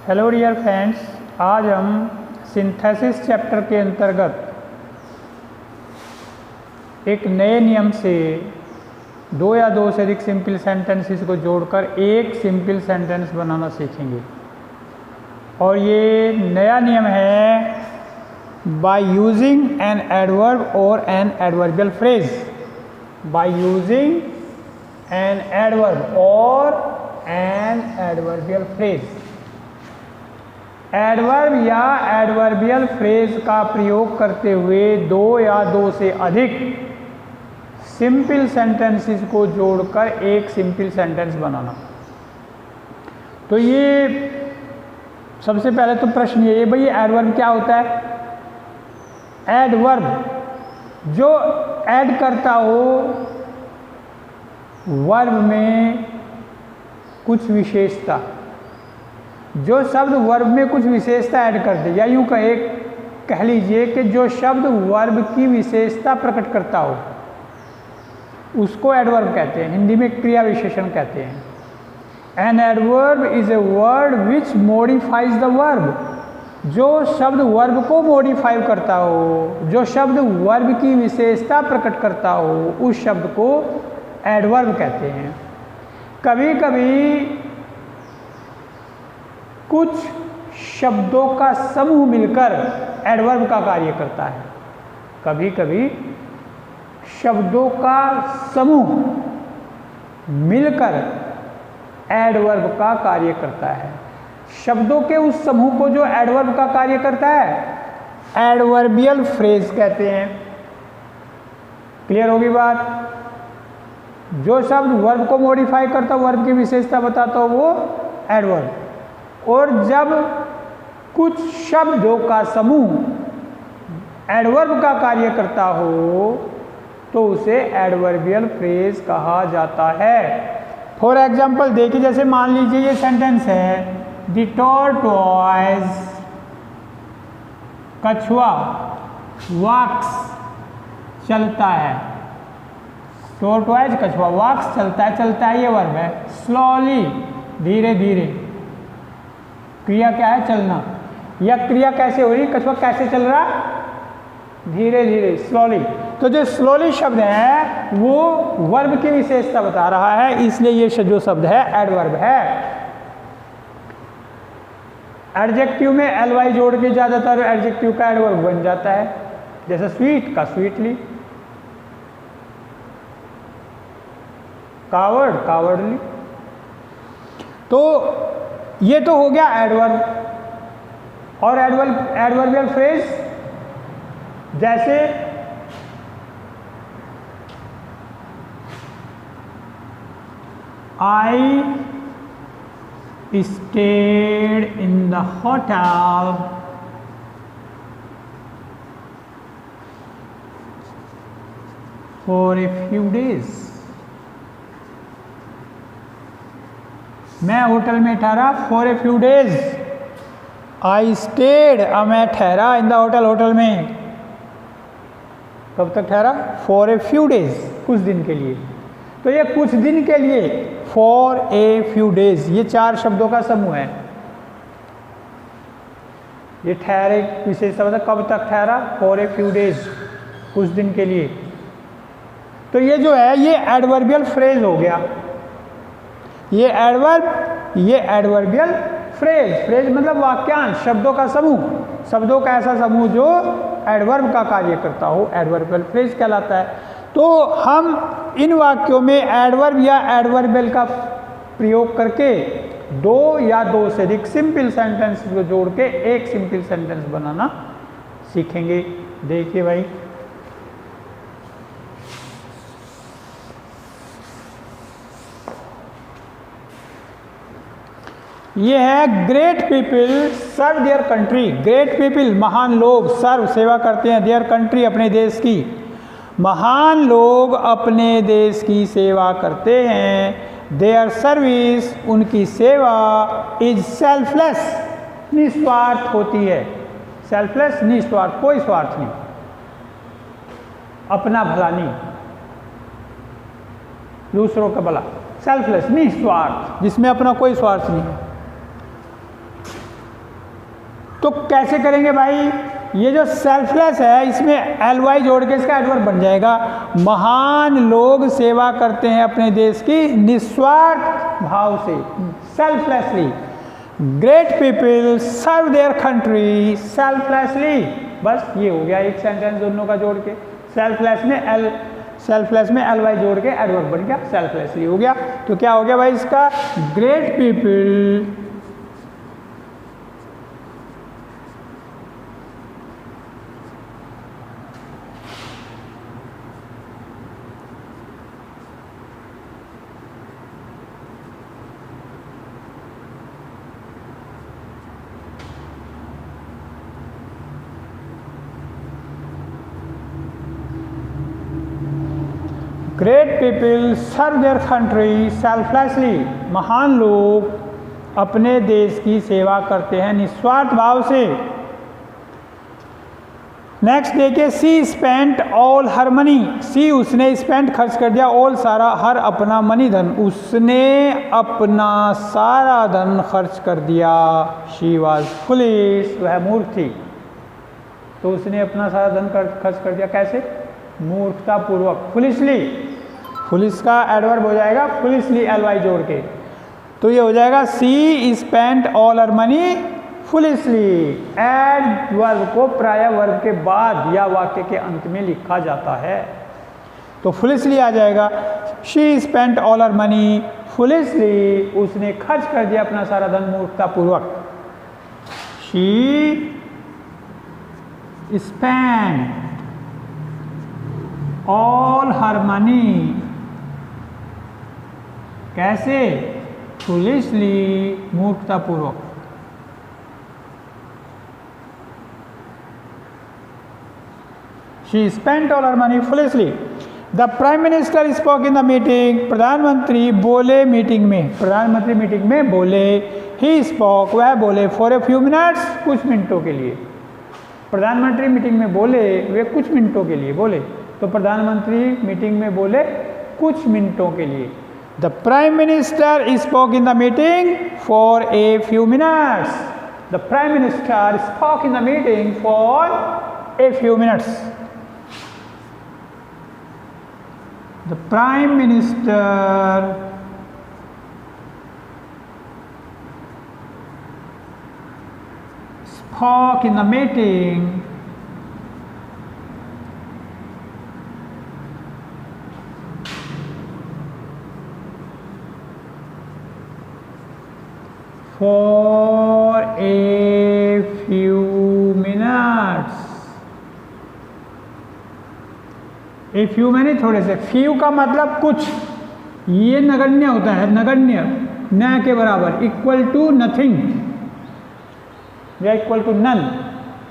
Hello dear friends, आज हम synthesis chapter के अंतर्गत एक नए नियम से दो या दो से अधिक सिंपल सेंटेंसेस को जोड़कर एक सिंपल सेंटेंस बनाना सीखेंगे। और ये नया नियम है बाय यूजिंग एन एडवर्ब और an adverbial phrase. By using an adverb और एन एडवर्बियल फ्रेज। एडवर्ब या एडवर्बियल फ्रेज का प्रयोग करते हुए दो या दो से अधिक सिंपल सेंटेंसेस को जोड़कर एक सिंपल सेंटेंस बनाना। तो ये सबसे पहले तो प्रश्न ये भाई एडवर्ब क्या होता है। एडवर्ब जो ऐड करता हो वर्ब में कुछ विशेषता, जो शब्द वर्ब में कुछ विशेषता ऐड कर दे, या यूँ कह लीजिए कि जो शब्द वर्ब की विशेषता प्रकट करता हो उसको एडवर्ब कहते हैं। हिंदी में क्रिया विशेषण कहते हैं। An adverb is a word which modifies the verb. जो शब्द वर्ब को मॉडिफाई करता हो, जो शब्द वर्ब की विशेषता प्रकट करता हो, उस शब्द को एडवर्ब कहते हैं। कभी कभी कुछ शब्दों का समूह मिलकर एडवर्ब का कार्य करता है। कभी कभी शब्दों का समूह मिलकर एडवर्ब का कार्य करता है। शब्दों के उस समूह को जो एडवर्ब का कार्य करता है एडवर्बियल फ्रेज कहते हैं। क्लियर होगी बात। जो शब्द वर्ब को मॉडिफाई करता, वर्ब की विशेषता बताता हो, वो एडवर्ब। और जब कुछ शब्दों का समूह एडवर्ब का कार्य करता हो तो उसे एडवर्बियल फ्रेज कहा जाता है। फॉर एग्जाम्पल देखिए, जैसे मान लीजिए ये सेंटेंस है, द टॉर्टोइज, कछुआ वॉक्स चलता है। टॉर्टोइज कछुआ वॉक्स चलता है, चलता है ये वर्ब है। स्लोली धीरे धीरे, क्रिया क्या है? चलना। यह क्रिया कैसे हो रही? कछुआ कैसे चल रहा? धीरे धीरे, स्लोली। तो जो स्लोली शब्द है वो वर्ब की विशेषता बता रहा है, इसलिए ये जो शब्द है एडवर्ब है। एडजेक्टिव में एल जोड़ के ज्यादातर एडजेक्टिव का एडवर्ब बन जाता है, जैसे स्वीट का स्वीटली, कावर्ड कावर्डली। तो ये तो हो गया एडवर्ब। और एडवर्बियल फ्रेज जैसे I stayed in the hotel for a few days। मैं होटल में ठहरा for a few days. I stayed, मैं ठहरा इन द होटल, होटल में कब तक ठहरा? फॉर ए फ्यू डेज, कुछ दिन के लिए। तो ये कुछ दिन के लिए, फॉर ए फ्यू डेज, ये चार शब्दों का समूह है। ये ठहरे विशेषता मतलब कब तक ठहरा? फॉर ए फ्यू डेज, कुछ दिन के लिए। तो ये जो है ये एडवर्बियल फ्रेज हो गया। ये एडवर्ब, ये एडवर्बियल फ्रेज। फ्रेज मतलब वाक्यांश, शब्दों का समूह, शब्दों का ऐसा समूह जो एडवर्ब का कार्य करता हो, एडवर्बियल फ्रेज कहलाता है। तो हम इन वाक्यों में एडवर्ब या एडवर्बियल का प्रयोग करके दो या दो से अधिक सिंपल सेंटेंस को जोड़ के एक सिंपल सेंटेंस बनाना सीखेंगे। देखिए भाई, ये है great people serve their country. Great people महान लोग, सर्व सेवा करते हैं, देयर कंट्री अपने देश की। महान लोग अपने देश की सेवा करते हैं। देयर सर्विस उनकी सेवा इज सेल्फलेस निस्वार्थ होती है। सेल्फलेस निस्वार्थ, कोई स्वार्थ नहीं, अपना भला नहीं, दूसरों का भला। सेल्फलेस निस्वार्थ, जिसमें अपना कोई स्वार्थ नहीं है। तो कैसे करेंगे भाई, ये जो सेल्फलेस है इसमें ly जोड़ के इसका एडवर्ब बन जाएगा। महान लोग सेवा करते हैं अपने देश की निस्वार्थ भाव से, selflessly. Great people serve their country selflessly. बस ये हो गया एक सेंटेंस दोनों का जोड़ के। सेल्फलेस में ly जोड़ के एडवर्ब बन गया, सेल्फलेसली हो गया। तो क्या हो गया भाई इसका, great people great people serve their country selflessly. महान लोग अपने देश की सेवा करते हैं निस्वार्थ भाव से। नेक्स्ट देखिए, सी स्पेंट ऑल हर मनी। सी उसने, स्पेंट खर्च कर दिया, ऑल सारा, हर अपना, मनी धन, उसने अपना सारा धन खर्च कर दिया। शी वॉज फुलिश, वह मूर्ख थी। तो उसने अपना सारा धन खर्च कर दिया, कैसे, मूर्खतापूर्वक, फुलिशली। फुलिश का एडवर्ब हो जाएगा फुलिशली ly जोड़ के। तो ये हो जाएगा सी spent all her money foolishly. Adverb को प्राय वर्ब के बाद या वाक्य के अंत में लिखा जाता है, तो फुलिशली आ जाएगा। She spent all her money foolishly, उसने खर्च कर दिया अपना सारा धन मूर्खतापूर्वक। She spent all her money, कैसे, फुलिशली, मूर्खतापूर्वक। She spent all her money foolishly. The prime minister spoke in the meeting. प्रधानमंत्री बोले मीटिंग में, प्रधानमंत्री मीटिंग में बोले। ही स्पोक, वह बोले, फॉर ए फ्यू मिनट्स, कुछ मिनटों के लिए। प्रधानमंत्री मीटिंग में बोले, वे कुछ मिनटों के लिए बोले। तो प्रधानमंत्री मीटिंग में बोले कुछ मिनटों के लिए। The prime minister spoke in the meeting for a few minutes. The prime minister spoke in the meeting for a few minutes. The prime minister spoke in the meeting for a few minutes। A few मैंने थोड़े से, few का मतलब कुछ, ये नगण्य होता है, नगण्य, न के बराबर, इक्वल टू नथिंग या इक्वल टू नन,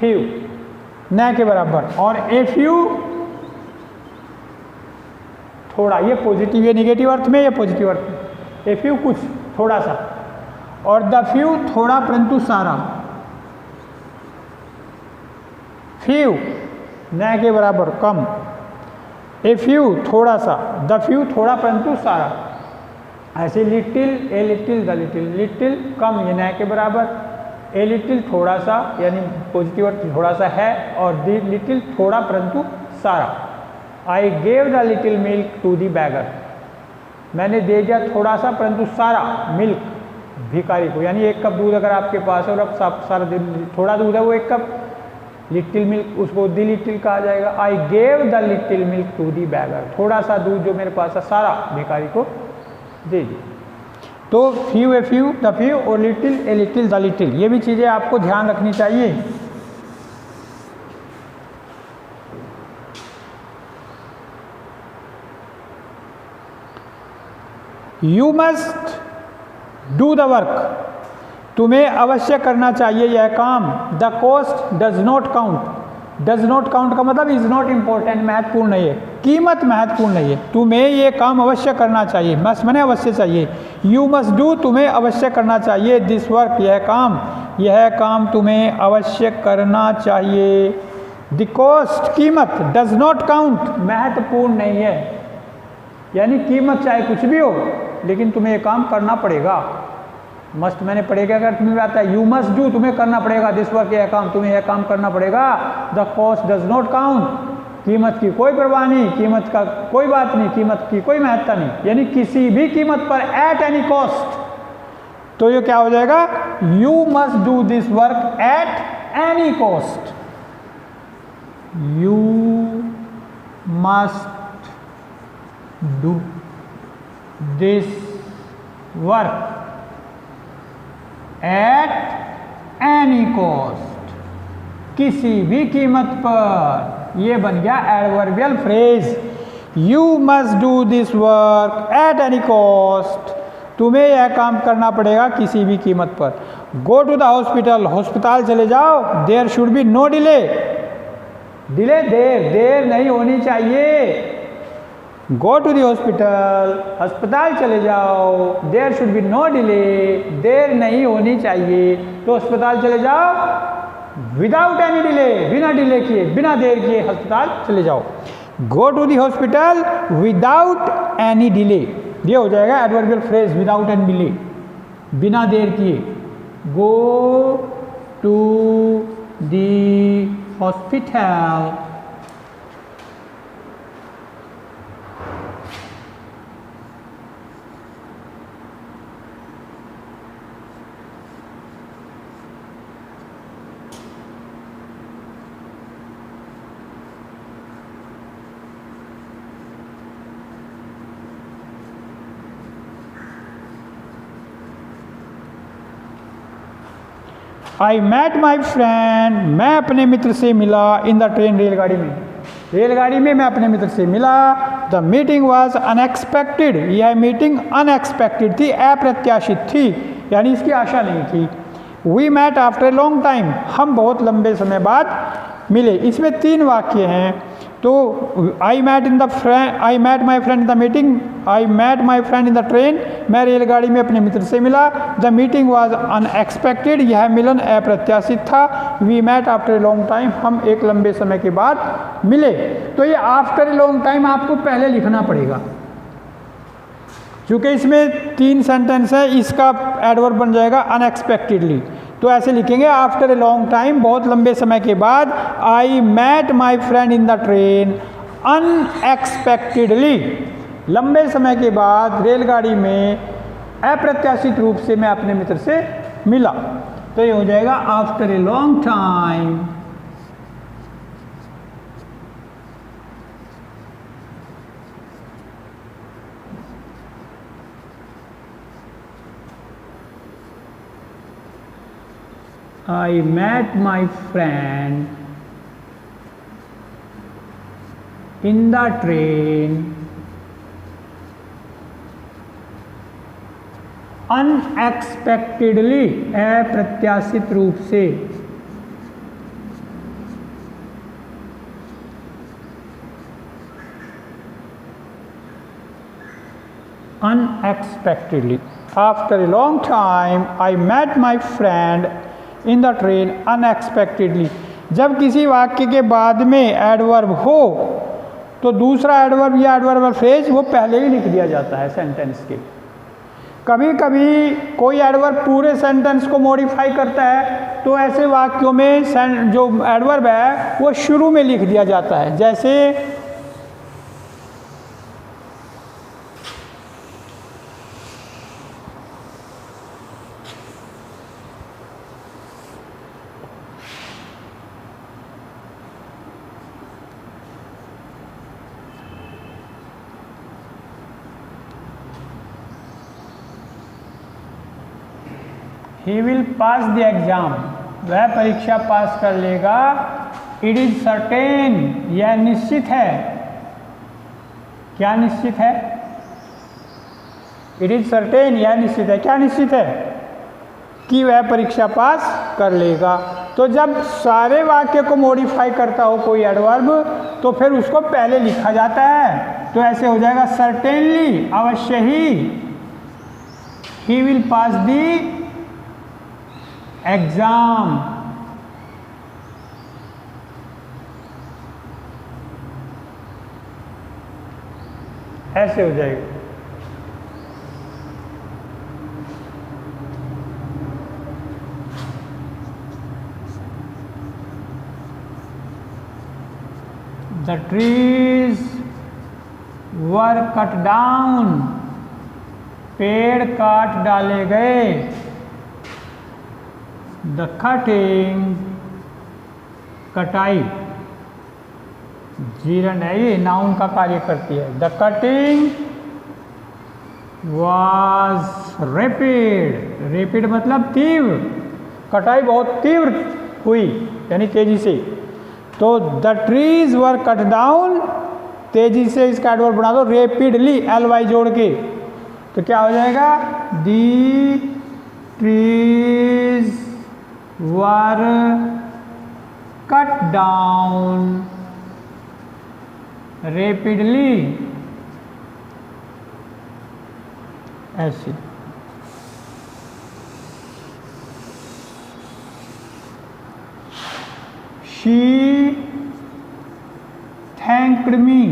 फ्यू न के बराबर। और ए फ्यू थोड़ा, ये पॉजिटिव या नेगेटिव अर्थ में, या पॉजिटिव अर्थ में। ए फ्यू कुछ, थोड़ा सा, और द फ्यू थोड़ा परंतु सारा। फ्यू न के बराबर, कम। ए फ्यू थोड़ा सा, द फ्यू थोड़ा परंतु सारा। ऐसे little, a little, the little. Little कम, ये न के बराबर। ए लिटिल थोड़ा सा, यानी पॉजिटिव अर्थ थोड़ा सा है, और द लिटिल थोड़ा परंतु सारा। I gave the little milk to the beggar. मैंने दे दिया थोड़ा सा परंतु सारा मिल्क भिखारी को। यानी एक कप दूध अगर आपके पास है और अब सारा दिन थोड़ा दूध है, वो एक कप लिटिल मिल्क, उसको द लिटिल कहा जाएगा। I gave the little milk to the beggar. थोड़ा सा दूध जो मेरे पास है सारा भिखारी को दे दी। तो few, a few, the few, और little, a little, the little, ये भी चीज़ें आपको ध्यान रखनी चाहिए। You must do the work. तुम्हें अवश्य करना चाहिए यह काम। The cost does not count. Does not count का मतलब इज नॉट इम्पोर्टेंट, महत्वपूर्ण नहीं है, कीमत महत्वपूर्ण नहीं है। तुम्हें ये काम अवश्य करना चाहिए, मस्ट माने अवश्य चाहिए। यू मस्ट डू, तुम्हें अवश्य करना चाहिए। दिस वर्क, यह काम तुम्हें अवश्य करना चाहिए। द कॉस्ट, कीमत, डज नॉट काउंट, महत्वपूर्ण नहीं है। यानी कीमत चाहे कुछ भी हो, लेकिन तुम्हें ये काम करना पड़ेगा। मस्ट मैंने पड़ेगा का अर्थ मिल जाता है यू मस्ट डू, तुम्हें करना पड़ेगा, दिस वर्क यह काम, तुम्हें यह काम करना पड़ेगा। The cost does not count, कीमत की कोई परवाह नहीं, कीमत का कोई बात नहीं, कीमत की कोई महत्ता नहीं, यानी किसी भी कीमत पर, एट एनी कॉस्ट। तो ये क्या हो जाएगा, you must do this work at any cost, you must do this work at any cost, किसी भी कीमत पर। ये बन गया adverbial phrase, you must do this work at any cost, तुम्हें यह काम करना पड़ेगा किसी भी कीमत पर। गो टू द हॉस्पिटल, अस्पताल चले जाओ, there should be no delay, delay देर नहीं होनी चाहिए। गो टू द हॉस्पिटल, अस्पताल चले जाओ, there should be no delay, देर नहीं होनी चाहिए, तो अस्पताल चले जाओ विदाउट एनी डिले, बिना डिले किए, बिना देर किए अस्पताल चले जाओ। Go to the hospital without any delay, ये हो जाएगा adverbial phrase, without any delay, बिना देर किए। Go to the hospital, I met my friend, मैं अपने मित्र से मिला, इन द ट्रेन, रेलगाड़ी में, रेलगाड़ी में मैं अपने मित्र से मिला। द मीटिंग वॉज अनएक्सपेक्टेड, यह मीटिंग अनएक्सपेक्टेड थी, अप्रत्याशित थी, यानी इसकी आशा नहीं थी। We met after a long time, हम बहुत लंबे समय बाद मिले। इसमें 3 वाक्य हैं, तो I met my friend in the meeting, I met my friend in the train, मैं रेलगाड़ी में अपने मित्र से मिला। द मीटिंग वॉज अनएक्सपेक्टेड, यह मिलन अप्रत्याशित था। We met after a long time, हम एक लंबे समय के बाद मिले। तो ये आफ्टर ए लॉन्ग टाइम आपको पहले लिखना पड़ेगा, क्योंकि इसमें 3 सेंटेंस है, इसका एडवर्ब बन जाएगा अनएक्सपेक्टेडली। तो ऐसे लिखेंगे, आफ्टर ए लॉन्ग टाइम, बहुत लंबे समय के बाद, I met my friend in the train unexpectedly, लंबे समय के बाद रेलगाड़ी में अप्रत्याशित रूप से मैं अपने मित्र से मिला। तो ये हो जाएगा after a long time I met my friend in the train unexpectedly, अप्रत्याशित रूप से। Unexpectedly, after a long time, I met my friend in the train unexpectedly. जब किसी वाक्य के बाद में एडवर्ब हो तो दूसरा एडवर्ब या एडवर्बल फ्रेज वो पहले ही लिख दिया जाता है सेंटेंस के। कभी कभी कोई एडवर्ब पूरे सेंटेंस को मॉडिफाई करता है, तो ऐसे वाक्यों में जो एडवर्ब है वो शुरू में लिख दिया जाता है। जैसे he will pass the exam, वह परीक्षा पास कर लेगा। इट इज सर्टेन, यह निश्चित है। क्या निश्चित है? इट इज सर्टेन, यह निश्चित है। क्या निश्चित है? कि वह परीक्षा पास कर लेगा। तो जब सारे वाक्य को मॉडिफाई करता हो कोई एडवर्ब, तो फिर उसको पहले लिखा जाता है। तो ऐसे हो जाएगा सर्टेनली, अवश्य he will pass the exam, ऐसे हो जाएगा। The trees were cut down, पेड़ काट डाले गए। द कटिंग, कटाई, जीर्ण है ये, नाउन का कार्य करती है। The cutting was rapid, rapid मतलब तीव्र, कटाई बहुत तीव्र हुई यानी तेजी से। तो the trees were cut down, तेजी से इसका एडवर्ब बना दो रैपिडली, ly जोड़ के, तो क्या हो जाएगा? दी ट्रीज वर कट डाउन रैपिडली, ऐसे। शी थैंक्ड मी,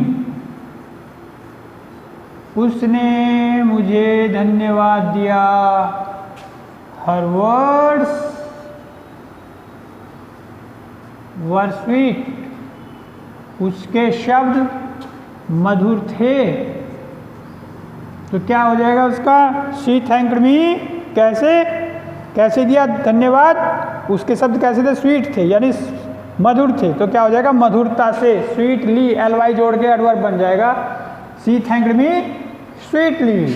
उसने मुझे धन्यवाद दिया। हर वर्ड्स वर स्वीट, उसके शब्द मधुर थे। तो क्या हो जाएगा उसका? शी थैंक्ड मी, कैसे कैसे दिया धन्यवाद? उसके शब्द कैसे थे? स्वीट थे यानी मधुर थे। तो क्या हो जाएगा? मधुरता से, स्वीटली, ly जोड़ के एडवर्ब बन जाएगा। She thanked me sweetly.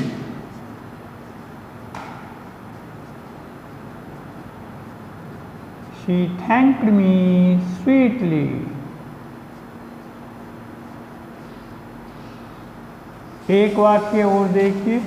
She thanked me sweetly. एक वाक्य और देखिए।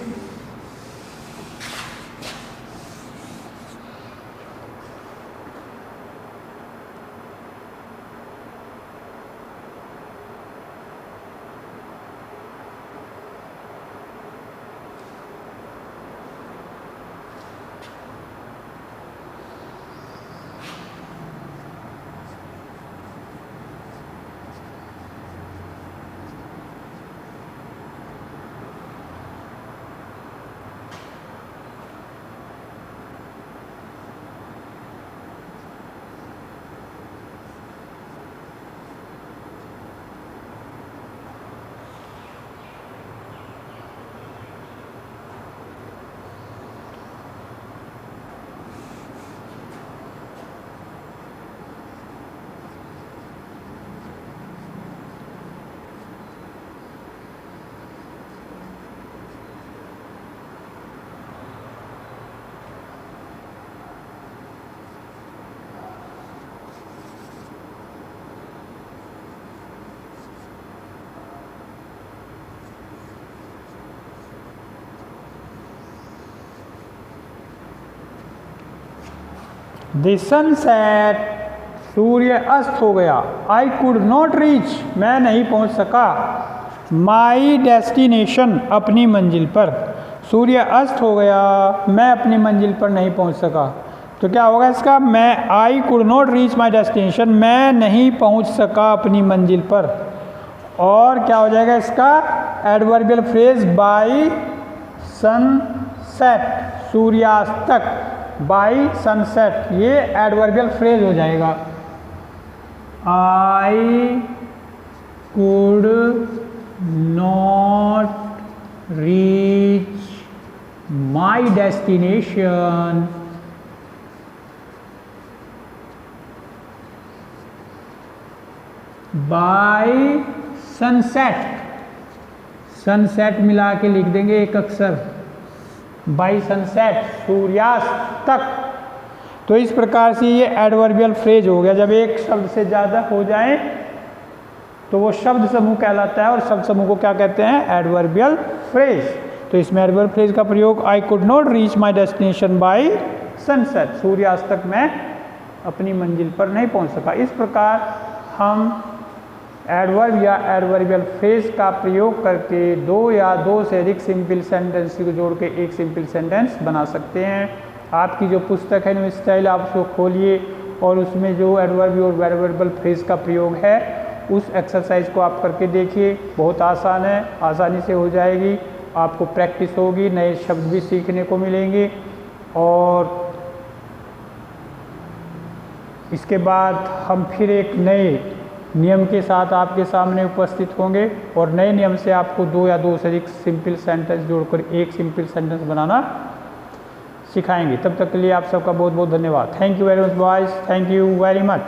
द सनसेट, सूर्य अस्त हो गया। आई कुड नॉट रीच, मैं नहीं पहुंच सका। माई डेस्टिनेशन, अपनी मंजिल पर। सूर्य अस्त हो गया, मैं अपनी मंजिल पर नहीं पहुंच सका। तो क्या होगा इसका? मैं, I could not reach my destination, मैं नहीं पहुंच सका अपनी मंजिल पर। और क्या हो जाएगा इसका? एडवर्बियल फ्रेज बाई सनसेट, सूर्यास्त तक। बाई सनसेट, ये एडवर्बियल फ्रेज हो जाएगा। I could not reach my destination by sunset. Sunset मिला के लिख देंगे एक अक्षर, बाई सनसेट, सूर्यास्त तक। तो इस प्रकार से ये एडवर्बियल फ्रेज हो गया। जब एक शब्द से ज़्यादा हो जाए तो वो शब्द समूह कहलाता है, और शब्द समूह को क्या कहते हैं? Adverbial phrase. तो इसमें एडवर्बियल फ्रेज का प्रयोग, I could not reach my destination by sunset, सूर्यास्त तक मैं अपनी मंजिल पर नहीं पहुंच सका। इस प्रकार हम एडवर्ब या एडवर्बियल फ्रेज का प्रयोग करके दो या दो से अधिक सिंपल सेंटेंस को जोड़ के एक सिंपल सेंटेंस बना सकते हैं। आपकी जो पुस्तक है न्यू स्टाइल, आप उसको खोलिए और उसमें जो एडवर्ब और एडवर्बियल फ्रेज का प्रयोग है उस एक्सरसाइज को आप करके देखिए। बहुत आसान है, आसानी से हो जाएगी। आपको प्रैक्टिस होगी, नए शब्द भी सीखने को मिलेंगे। और इसके बाद हम फिर एक नए नियम के साथ आपके सामने उपस्थित होंगे और नए नियम से आपको 2 या 2 से अधिक सिंपल सेंटेंस जोड़कर एक सिंपल सेंटेंस बनाना सिखाएंगे। तब तक के लिए आप सबका बहुत बहुत धन्यवाद। Thank you very much boys, thank you very much.